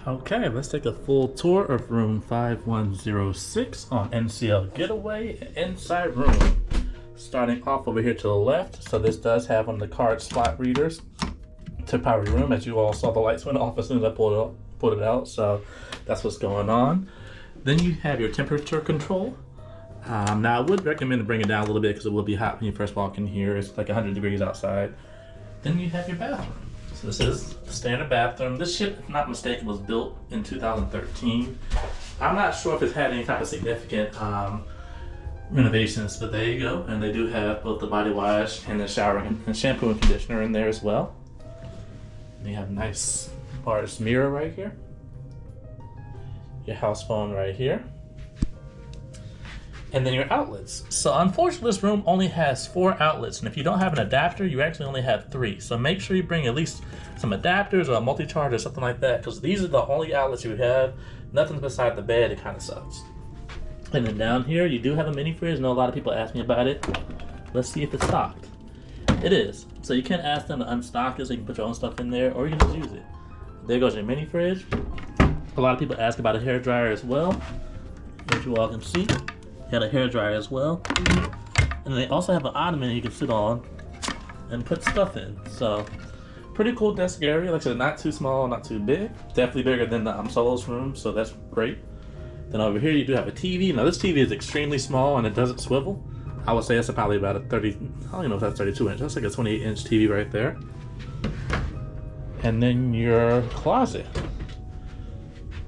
Okay, let's take a full tour of room 5106 on NCL Getaway, inside room. Starting off over here to the left, so this does have one of the card slot readers to power your room. As you all saw, the lights went off as soon as I pulled it out, so that's what's going on. Then you have your temperature control. Now I would recommend to bring it down a little bit because it will be hot when you first walk in here. It's like 100 degrees outside. Then you have your bathroom. So this is the standard bathroom. This ship, if not mistaken, was built in 2013. I'm not sure if it's had any type of significant renovations, but there you go. And they do have both the body wash and the shower and shampoo and conditioner in there as well. And you have a nice large mirror right here. Your house phone right here. And then your outlets. So unfortunately, this room only has 4 outlets, and if you don't have an adapter, you actually only have 3. So make sure you bring at least some adapters or a multi-charge or something like that, because these are the only outlets you have. Nothing beside the bed. It kind of sucks. And then down here, you do have a mini fridge. I know a lot of people ask me about it. Let's see if it's stocked. It is. So you can ask them to unstock it so you can put your own stuff in there, or you can just use it. There goes your mini fridge. A lot of people ask about a hair dryer as well. As you all can see. Got a hairdryer as well, and they also have an ottoman you can sit on and put stuff in. So pretty cool desk area. Like I said, not too small, not too big. Definitely bigger than the Solo's room, so that's great. Then over here you do have a TV. Now this TV is extremely small and it doesn't swivel. I would say it's probably about a 30. I don't even know if that's 32 inch. That's like a 28-inch TV right there. And then your closet.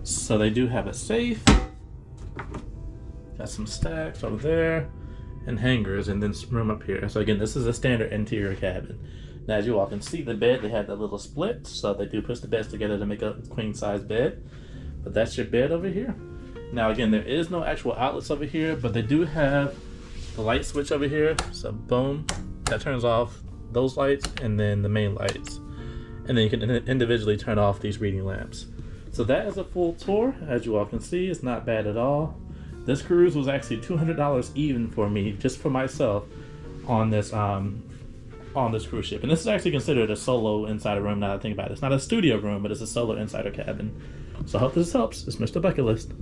So they do have a safe. Got some stacks over there and hangers, and then some room up here. So again, this is a standard interior cabin. Now as you all can see, the bed, they have that little split, so they do push the beds together to make a queen size bed. But that's your bed over here. Now again, there is no actual outlets over here, but they do have the light switch over here. So boom, that turns off those lights and then the main lights. And then you can individually turn off these reading lamps. So that is a full tour. As you all can see, it's not bad at all. This cruise was actually $200 even for me, just for myself, on this cruise ship. And this is actually considered a solo insider room now that I think about it. It's not a studio room, but it's a solo insider cabin. So I hope this helps. It's Mr. Bucket List.